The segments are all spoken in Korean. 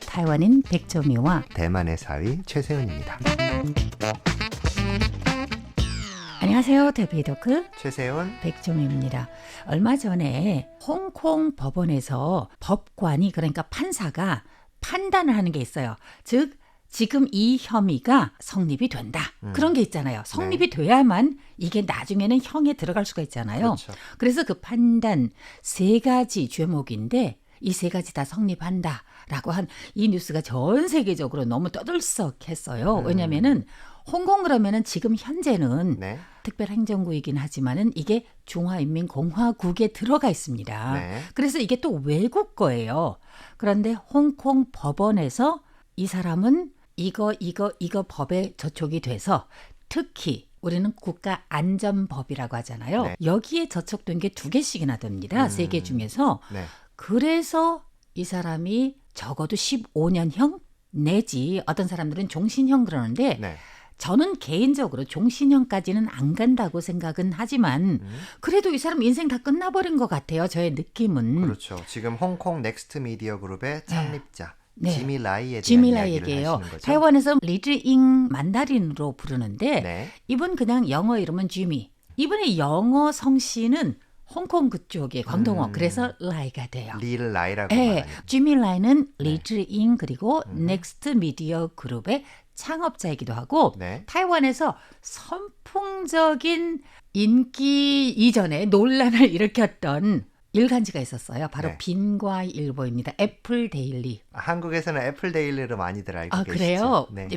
타이완인 백조미와 대만의 사위 최세훈입니다. 안녕하세요. 데뷔도크 최세훈 백조미입니다. 얼마 전에 홍콩 법원에서 법관이 그러니까 판사가 판단을 하는 게 있어요. 즉 지금 이 혐의가 성립이 된다. 그런 게 있잖아요. 성립이 돼야만 이게 나중에는 형에 들어갈 수가 있잖아요. 그렇죠. 그래서 그 판단 3가지 죄목인데 이 3가지 다 성립한다라고 한 이 뉴스가 전 세계적으로 너무 떠들썩했어요. 왜냐하면은 홍콩 그러면은 지금 현재는 네. 특별행정구이긴 하지만은 이게 중화인민공화국에 들어가 있습니다. 네. 그래서 이게 또 외국 거예요. 그런데 홍콩 법원에서 이 사람은 이거 법에 저촉이 돼서 특히 우리는 국가안전법이라고 하잖아요. 네. 여기에 저촉된 게 2개씩이나 됩니다. 3개 중에서. 네. 그래서 이 사람이 적어도 15년형 내지 어떤 사람들은 종신형 그러는데 네. 저는 개인적으로 종신형까지는 안 간다고 생각은 하지만 그래도 이 사람 인생 다 끝나버린 것 같아요. 저의 느낌은. 그렇죠. 지금 홍콩 넥스트 미디어 그룹의 창립자 네. 지미 라이에 대한 지미 이야기를 라이에게요. 하시는 거죠. 타이완에서 리즈잉 만다린으로 부르는데 네. 이분 그냥 영어 이름은 지미. 이분의 영어 성씨는 홍콩 그쪽의 광동어 그래서 라이가 돼요. 릴 라이라고 네, 말하는. 지미 라이는 리즈잉 그리고 넥스트 미디어 그룹의 창업자이기도 하고 네. 타이완에서 선풍적인 인기 이전에 논란을 일으켰던 일간지가 있었어요. 바로 네. 빈과일보입니다. 애플 데일리. 한국에서는 애플 데일리를 많이들 알고 아, 계시죠. 그래요? 네. 이제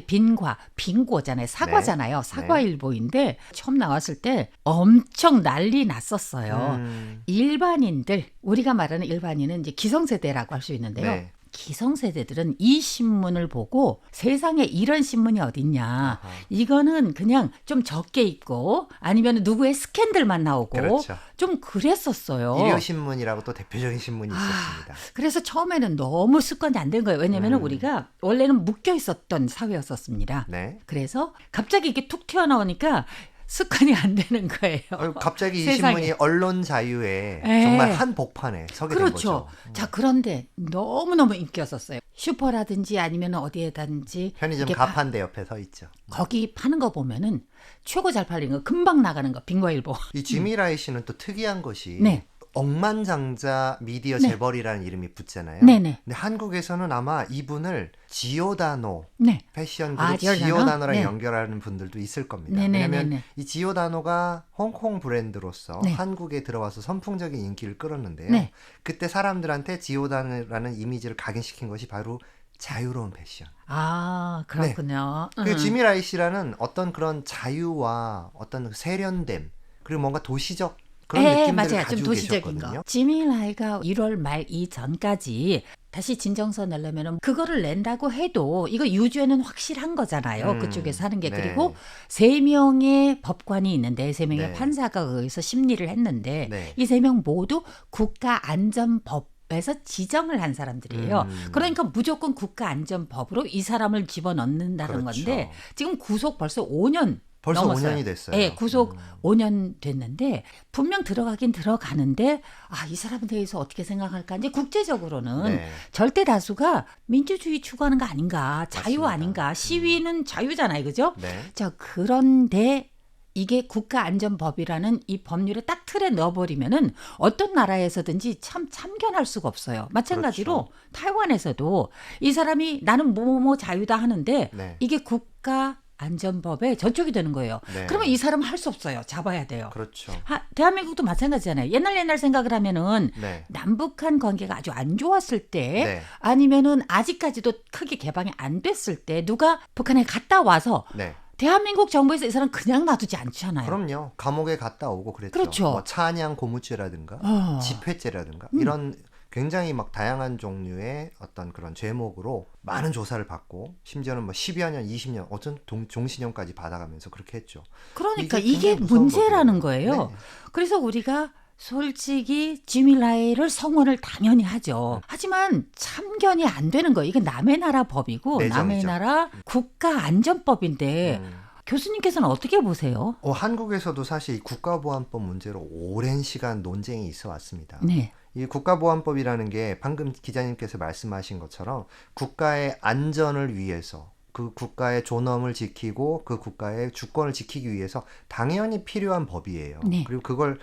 빈고잖아요. 사과잖아요. 네. 사과일보인데 처음 나왔을 때 엄청 난리 났었어요. 일반인들, 우리가 말하는 일반인은 이제 기성세대라고 할 수 있는데요. 네. 기성세대들은 이 신문을 보고 세상에 이런 신문이 어딨냐. 아하. 이거는 그냥 좀 적게 읽고 아니면 누구의 스캔들만 나오고 그렇죠. 좀 그랬었어요. 일요신문이라고 또 대표적인 신문이 있었습니다. 그래서 처음에는 너무 습관이 안 된 거예요. 왜냐하면 우리가 원래는 묶여 있었던 사회였었습니다. 네. 그래서 갑자기 이게 툭 튀어나오니까 습관이 안 되는 거예요. 갑자기 이 세상에. 신문이 언론 자유에 네. 정말 한복판에 서게 된 그렇죠. 거죠. 자, 그런데 너무너무 인기였었어요. 슈퍼라든지 아니면 어디에든지 편의점 이렇게 가판대 옆에 서 있죠. 거기 파는 거 보면은 최고 잘 팔리는 거 금방 나가는 거 빈과일보. 이 지미라이 씨는 또 특이한 것이 네. 억만장자 미디어 네. 재벌이라는 이름이 붙잖아요. 네네. 근데 한국에서는 아마 이분을 지오다노 네. 패션 아, 그룹 지오다노? 지오다노랑 네. 연결하는 분들도 있을 겁니다. 네네네네. 왜냐하면 이 지오다노가 홍콩 브랜드로서 네. 한국에 들어와서 선풍적인 인기를 끌었는데요. 네. 그때 사람들한테 지오다노라는 이미지를 각인시킨 것이 바로 자유로운 패션. 아, 그렇군요. 그 지미라이 씨라는 어떤 그런 자유와 어떤 세련됨 그리고 뭔가 도시적 그런 느낌들을 맞아요. 좀 가지고 도시적인 계셨거든요. 거. 지미 라이가 1월 말 이전까지 다시 진정서 내려면 그거를 낸다고 해도 이거 유죄는 확실한 거잖아요. 그쪽에서 하는 게. 네. 그리고 3명의 법관이 있는데 3명의 네. 판사가 거기서 심리를 했는데 네. 이 3명 모두 국가안전법 에서 지정을 한 사람들이에요. 그러니까 무조건 국가안전법으로 이 사람을 집어넣는다는 그렇죠. 건데 지금 구속 벌써 5년 벌써 넘었어요. 5년이 됐어요. 네, 구속 5년 됐는데 분명 들어가긴 들어가는데 이 사람에 대해서 어떻게 생각할까? 이제 국제적으로는 네. 절대 다수가 민주주의 추구하는 거 아닌가? 자유 맞습니다. 아닌가? 시위는 자유잖아요. 그죠? 네. 자, 그런데 이게 국가안전법이라는 이 법률에 딱 틀에 넣어버리면은 어떤 나라에서든지 참 참견할 수가 없어요. 마찬가지로 그렇죠. 타이완에서도 이 사람이 나는 뭐뭐 자유다 하는데 네. 이게 국가안전법에 저촉이 되는 거예요. 네. 그러면 이 사람 할 수 없어요. 잡아야 돼요. 그렇죠. 대한민국도 마찬가지잖아요. 옛날 생각을 하면은 네. 남북한 관계가 아주 안 좋았을 때 네. 아니면은 아직까지도 크게 개방이 안 됐을 때 누가 북한에 갔다 와서 네. 대한민국 정부에서 이 사람 그냥 놔두지 않잖아요. 그럼요. 감옥에 갔다 오고 그랬죠. 그렇죠. 뭐 찬양 고무죄라든가 집회죄라든가 이런 굉장히 막 다양한 종류의 어떤 그런 죄목으로 많은 조사를 받고 심지어는 뭐 10여 년, 20년, 어떤 종신형까지 받아가면서 그렇게 했죠. 그러니까 이게 이게 굉장히 무서운 문제라는 법이에요. 거예요. 네. 그래서 우리가 솔직히 지밀라이를 성원을 당연히 하죠. 하지만 참견이 안 되는 거예요. 이건 남의 나라 법이고 내정이죠. 남의 나라 국가안전법인데 교수님께서는 어떻게 보세요? 한국에서도 사실 이 국가보안법 문제로 오랜 시간 논쟁이 있어 왔습니다. 네. 이 국가보안법이라는 게 방금 기자님께서 말씀하신 것처럼 국가의 안전을 위해서 그 국가의 존엄을 지키고 그 국가의 주권을 지키기 위해서 당연히 필요한 법이에요. 네. 그리고 그걸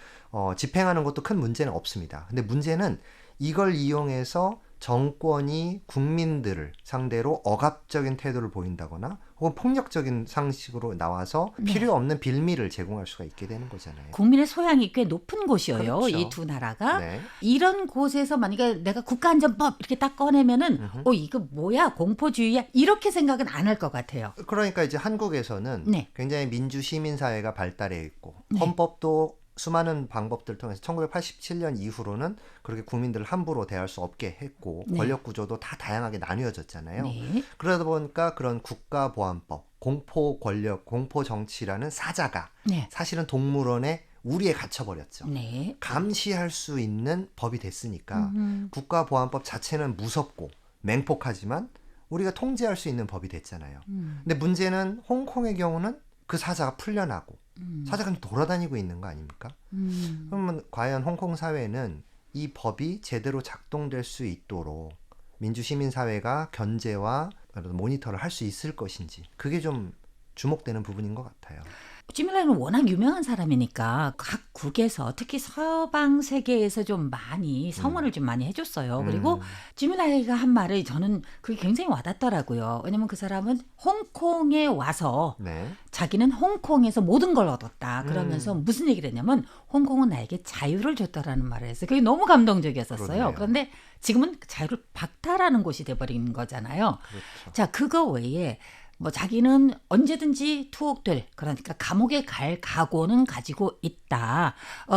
집행하는 것도 큰 문제는 없습니다. 근데 문제는 이걸 이용해서 정권이 국민들을 상대로 억압적인 태도를 보인다거나 혹은 폭력적인 상식으로 나와서 필요 없는 빌미를 제공할 수가 있게 되는 거잖아요. 국민의 소양이 꽤 높은 곳이에요. 그렇죠. 이 두 나라가. 네. 이런 곳에서 만약에 내가 국가안전법 이렇게 딱 꺼내면은 이거 뭐야 공포주의야 이렇게 생각은 안 할 것 같아요. 그러니까 이제 한국에서는 네. 굉장히 민주 시민 사회가 발달해 있고 네. 헌법도 수많은 방법들을 통해서 1987년 이후로는 그렇게 국민들을 함부로 대할 수 없게 했고 네. 권력 구조도 다 다양하게 나뉘어졌잖아요. 네. 그러다 보니까 그런 국가보안법, 공포 권력, 공포 정치라는 사자가 네. 사실은 동물원에 우리에 갇혀버렸죠. 네. 감시할 수 있는 법이 됐으니까 국가보안법 자체는 무섭고 맹폭하지만 우리가 통제할 수 있는 법이 됐잖아요. 근데 문제는 홍콩의 경우는 그 사자가 풀려나고 사자가 돌아다니고 있는 거 아닙니까? 그러면 과연 홍콩 사회는 이 법이 제대로 작동될 수 있도록 민주시민사회가 견제와 모니터를 할 수 있을 것인지 그게 좀 주목되는 부분인 것 같아요. 쥐밀라이는 워낙 유명한 사람이니까 각국에서 특히 서방 세계에서 좀 많이 성원을 좀 많이 해줬어요. 그리고 쥐밀라이가 한 말을 저는 그게 굉장히 와닿더라고요. 왜냐면 그 사람은 홍콩에 와서 네. 자기는 홍콩에서 모든 걸 얻었다. 그러면서 무슨 얘기를 했냐면 홍콩은 나에게 자유를 줬다라는 말을 했어요. 그게 너무 감동적이었었어요. 그러네요. 그런데 지금은 그 자유를 박탈하는 곳이 돼버린 거잖아요. 그렇죠. 자, 그거 외에 뭐 자기는 언제든지 투옥될 그러니까 감옥에 갈 각오는 가지고 있다.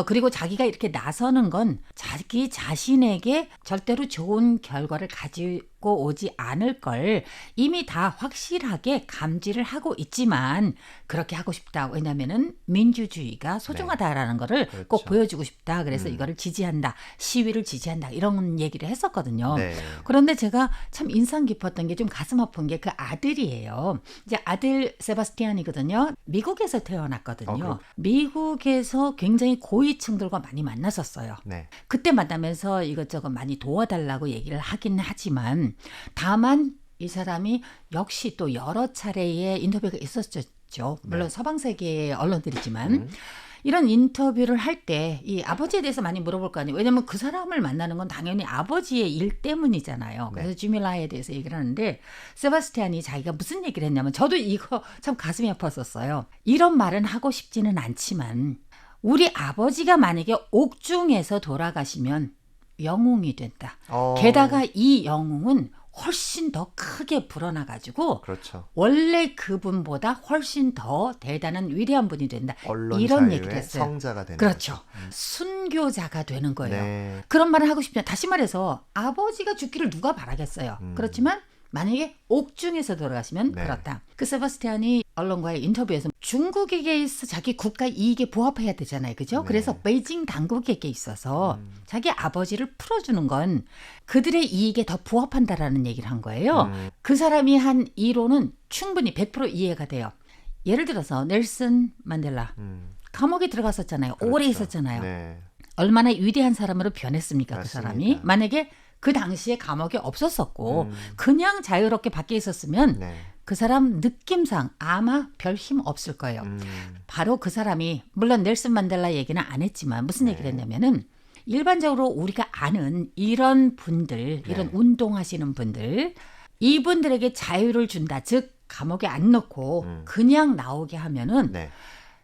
그리고 자기가 이렇게 나서는 건 자기 자신에게 절대로 좋은 결과를 가지고 오지 않을 걸 이미 다 확실하게 감지를 하고 있지만 그렇게 하고 싶다. 왜냐면은 민주주의가 소중하다라는 거를 그렇죠. 꼭 보여주고 싶다. 그래서 이거를 지지한다. 시위를 지지한다. 이런 얘기를 했었거든요. 네. 그런데 제가 참 인상 깊었던 게 좀 가슴 아픈 게 그 아들이에요. 이제 아들 세바스티안이거든요. 미국에서 태어났거든요. 그렇구나. 미국에서 굉장히 고위층들과 많이 만났었어요. 네. 그때 만나면서 이것저것 많이 도와달라고 얘기를 하긴 하지만 다만 이 사람이 역시 또 여러 차례의 인터뷰가 있었죠. 물론 서방 세계의 언론들이지만 이런 인터뷰를 할 때 이 아버지에 대해서 많이 물어볼 거 아니에요. 왜냐하면 그 사람을 만나는 건 당연히 아버지의 일 때문이잖아요. 그래서 쥐밀라에 대해서 얘기를 하는데 세바스티안이 자기가 무슨 얘기를 했냐면 저도 이거 참 가슴이 아팠었어요. 이런 말은 하고 싶지는 않지만 우리 아버지가 만약에 옥중에서 돌아가시면 영웅이 된다. 게다가 이 영웅은 훨씬 더 크게 불어나가지고 그렇죠. 원래 그분보다 훨씬 더 대단한 위대한 분이 된다. 언론 이런 자유의 얘기를 했어요. 성자가 되는 그렇죠. 거죠. 순교자가 되는 거예요. 네. 그런 말을 하고 싶냐. 다시 말해서 아버지가 죽기를 누가 바라겠어요. 그렇지만 만약에 옥중에서 돌아가시면 네. 그렇다. 그 세바스티안이 언론과의 인터뷰에서 중국에게 있어 자기 국가 이익에 부합해야 되잖아요. 그죠? 네. 그래서 베이징 당국에게 있어서 자기 아버지를 풀어주는 건 그들의 이익에 더 부합한다라는 얘기를 한 거예요. 그 사람이 한 이론은 충분히 100% 이해가 돼요. 예를 들어서 넬슨 만델라 감옥에 들어갔었잖아요. 그렇죠. 오래 있었잖아요. 네. 얼마나 위대한 사람으로 변했습니까? 그 맞습니다. 사람이. 만약에 그 당시에 감옥에 없었었고 그냥 자유롭게 밖에 있었으면 네. 그 사람 느낌상 아마 별 힘 없을 거예요. 바로 그 사람이 물론 넬슨 만델라 얘기는 안 했지만 무슨 얘기를 했냐면은 일반적으로 우리가 아는 이런 분들, 이런 운동하시는 분들 이분들에게 자유를 준다. 즉 감옥에 안 넣고 그냥 나오게 하면은 네.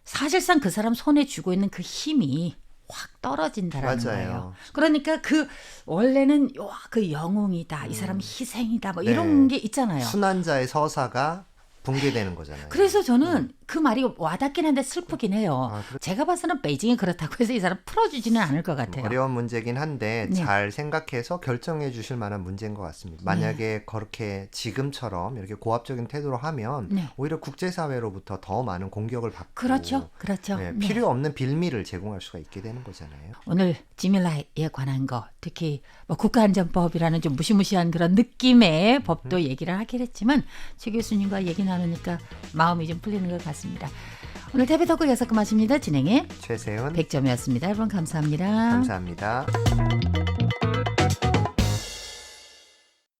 사실상 그 사람 손에 쥐고 있는 그 힘이 확 떨어진다라는 맞아요. 거예요. 그러니까 그 원래는 그 영웅이다. 이 사람 희생이다. 뭐 네. 이런 게 있잖아요. 순환자의 서사가 붕괴되는 거잖아요. 그래서 저는 그 말이 와닿긴 한데 슬프긴 해요. 아, 그래? 제가 봐서는 베이징이 그렇다고 해서 이 사람 풀어주지는 않을 것 같아요. 어려운 문제긴 한데 네. 잘 생각해서 결정해 주실 만한 문제인 것 같습니다. 만약에 그렇게 지금처럼 이렇게 고압적인 태도로 하면 네. 오히려 국제사회로부터 더 많은 공격을 받고 그렇죠. 그렇죠. 네, 네. 필요 없는 빌미를 제공할 수가 있게 되는 거잖아요. 오늘 지밀라에 관한 거 특히 뭐 국가안전법이라는 좀 무시무시한 그런 느낌의 법도 얘기를 하긴 했지만 최 교수님과 얘기 나누니까 마음이 좀 풀리는 것 같습니다. 오늘 태비토크 여섯 금 마칩니다. 진행의 최세훈 백점이었습니다. 여러분 감사합니다. 감사합니다.